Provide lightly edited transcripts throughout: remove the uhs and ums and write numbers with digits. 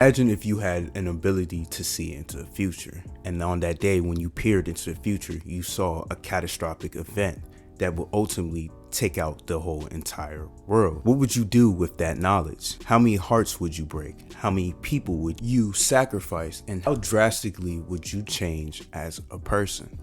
Imagine if you had an ability to see into the future, and on that day when you peered into the future, you saw a catastrophic event that will ultimately take out the whole entire world. What would you do with that knowledge? How many hearts would you break? How many people would you sacrifice? And how drastically would you change as a person?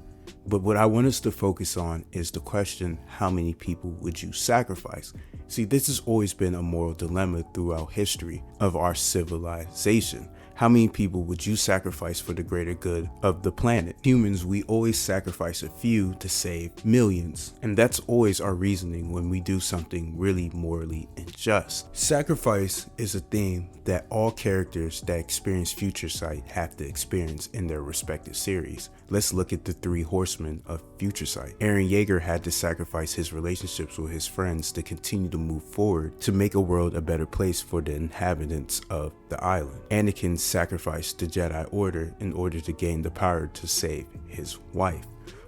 But what I want us to focus on is the question, how many people would you sacrifice? See, this has always been a moral dilemma throughout history of our civilization. How many people would you sacrifice for the greater good of the planet? Humans, we always sacrifice a few to save millions. And that's always our reasoning when we do something really morally unjust. Sacrifice is a theme that all characters that experience future sight have to experience in their respective series. Let's look at the three horsemen of future sight. Eren Yeager had to sacrifice his relationships with his friends to continue to move forward to make a world a better place for the inhabitants of the island. Anakin sacrificed the Jedi Order in order to gain the power to save his wife.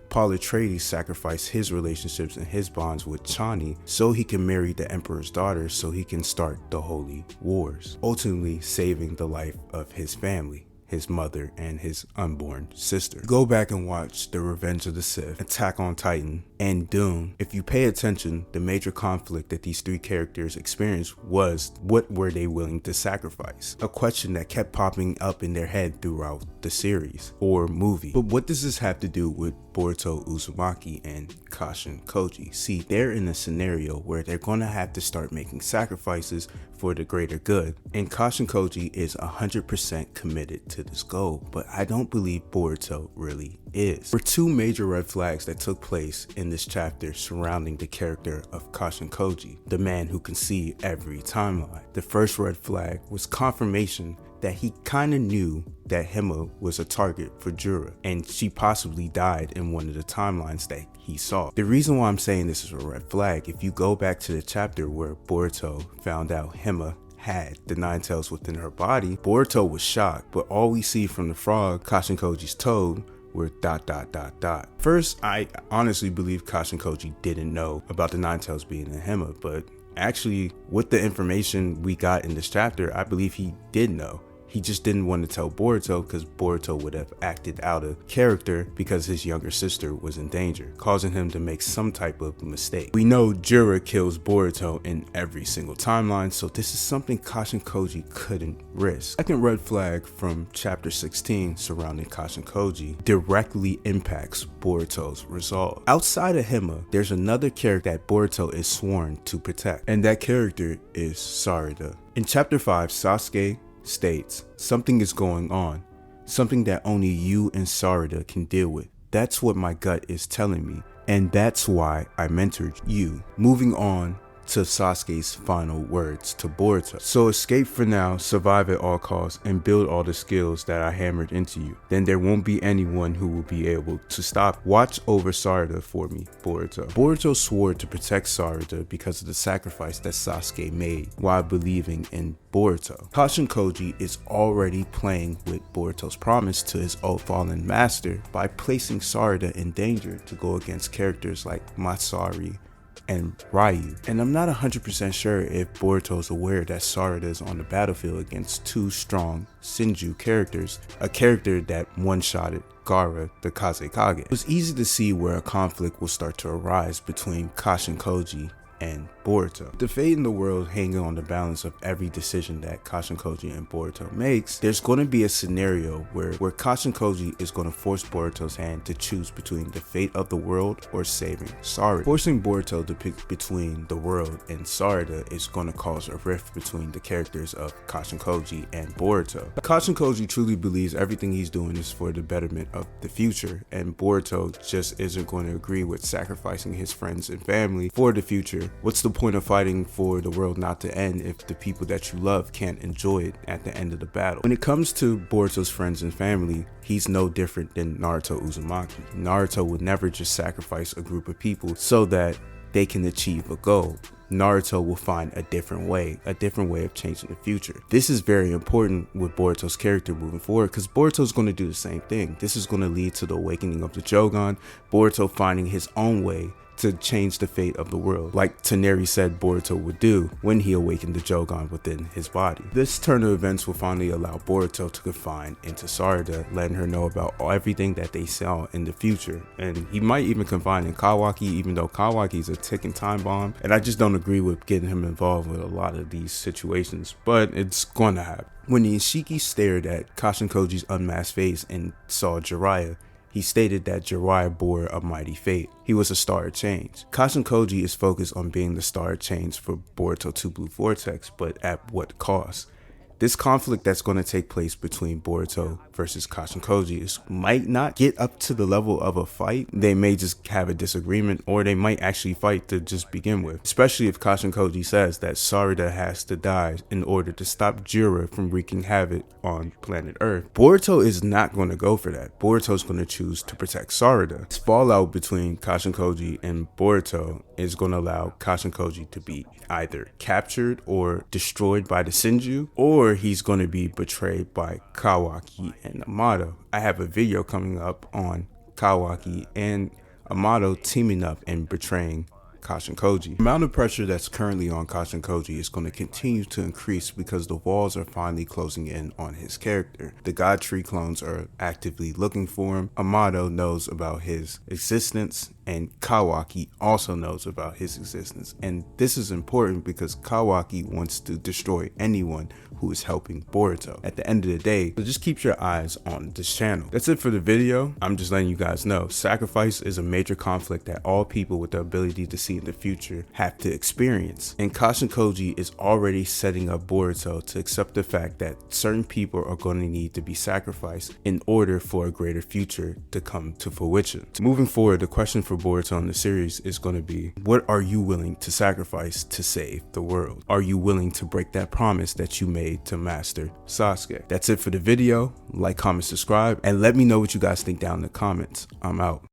Paul Atreides sacrificed his relationships and his bonds with Chani so he can marry the Emperor's daughter so he can start the Holy Wars, ultimately saving the life of his family, his mother, and his unborn sister. Go back and watch The Revenge of the Sith, Attack on Titan, and Dune. If you pay attention, the major conflict that these three characters experienced was, what were they willing to sacrifice? A question that kept popping up in their head throughout the series or movie. But what does this have to do with Boruto Uzumaki and Kashin Koji? See, they're in a scenario where they're going to have to start making sacrifices for the greater good, and Kashin Koji is 100% committed to this goal, but I don't believe Boruto really is. There were two major red flags that took place in this chapter surrounding the character of Kashin Koji, the man who can see every timeline. The first red flag was confirmation that he kind of knew that Hema was a target for Jura, and she possibly died in one of the timelines that he saw. The reason why I'm saying this is a red flag, if you go back to the chapter where Boruto found out Hema had the nine tails within her body, Boruto was shocked, but all we see from the frog Kashin Koji's toad were ... First, I honestly believe Kashin Koji didn't know about the nine tails being in Hema, but actually with the information we got in this chapter, I believe he did know. He just didn't want to tell Boruto because Boruto would have acted out of character because his younger sister was in danger, causing him to make some type of mistake. We know Jura kills Boruto in every single timeline, so this is something Kashin Koji couldn't risk. Second red flag from chapter 16 surrounding Kashin Koji directly impacts Boruto's resolve. Outside of Hema, there's another character that Boruto is sworn to protect, and that character is Sarada. In chapter 5, Sasuke states, something is going on, something that only you and Sarada can deal with. That's what my gut is telling me, and that's why I mentored you. Moving on to Sasuke's final words to Boruto. So escape for now, survive at all costs, and build all the skills that I hammered into you. Then there won't be anyone who will be able to stop. Watch over Sarada for me, Boruto. Boruto swore to protect Sarada because of the sacrifice that Sasuke made while believing in Boruto. Kashin Koji is already playing with Boruto's promise to his old fallen master by placing Sarada in danger to go against characters like Matsuri and Ryu. And I'm not 100% sure if Boruto's aware that Sarada is on the battlefield against two strong Senju characters, a character that one-shotted Gaara, the Kazekage. It was easy to see where a conflict will start to arise between Kashin Koji and Boruto. The fate in the world hanging on the balance of every decision that Kashin Koji and Boruto makes, there's going to be a scenario where Kashin Koji is going to force Boruto's hand to choose between the fate of the world or saving Sarada. Forcing Boruto to pick between the world and Sarada is going to cause a rift between the characters of Kashin Koji and Boruto. Kashin Koji truly believes everything he's doing is for the betterment of the future, and Boruto just isn't going to agree with sacrificing his friends and family for the future. What's the point of fighting for the world not to end if the people that you love can't enjoy it at the end of the battle? When it comes to Boruto's friends and family, he's no different than Naruto Uzumaki. Naruto would never just sacrifice a group of people so that they can achieve a goal. Naruto will find a different way of changing the future. This is very important with Boruto's character moving forward because Boruto's going to do the same thing. This is going to lead to the awakening of the Jogan, Boruto finding his own way to change the fate of the world, like Toneri said Boruto would do when he awakened the Jogan within his body. This turn of events will finally allow Boruto to confide into Sarada, letting her know about everything that they saw in the future, and he might even confide in Kawaki, even though Kawaki is a ticking time bomb, and I just don't agree with getting him involved with a lot of these situations, but it's gonna happen. When the Ishiki stared at Kashin Koji's unmasked face and saw Jiraiya, he stated that Jiraiya bore a mighty fate. He was a star of change. Kashin Koji is focused on being the star of change for Boruto 2 Blue Vortex, but at what cost? This conflict that's going to take place between Boruto versus Kashin Koji might not get up to the level of a fight. They may just have a disagreement, or they might actually fight to just begin with. Especially if Kashin Koji says that Sarada has to die in order to stop Jiraiya from wreaking havoc on planet Earth. Boruto is not going to go for that. Boruto's going to choose to protect Sarada. This fallout between Kashin Koji and Boruto is going to allow Kashin Koji to be either captured or destroyed by the Senju, or he's going to be betrayed by Kawaki and Amato. I have a video coming up on Kawaki and Amato teaming up and betraying Kashin Koji. The amount of pressure that's currently on Kashin Koji is going to continue to increase because the walls are finally closing in on his character. The God Tree clones are actively looking for him. Amato knows about his existence, and Kawaki also knows about his existence. And this is important because Kawaki wants to destroy anyone who is helping Boruto at the end of the day. So just keep your eyes on this channel. That's it for the video. I'm just letting you guys know sacrifice is a major conflict that all people with the ability to see in the future have to experience. And Kashin Koji is already setting up Boruto to accept the fact that certain people are going to need to be sacrificed in order for a greater future to come to fruition. Moving forward, the question for Boruto in the series is going to be, what are you willing to sacrifice to save the world? Are you willing to break that promise that you made to master Sasuke? That's it for the video. Like, comment, subscribe, and let me know what you guys think down in the comments. I'm out.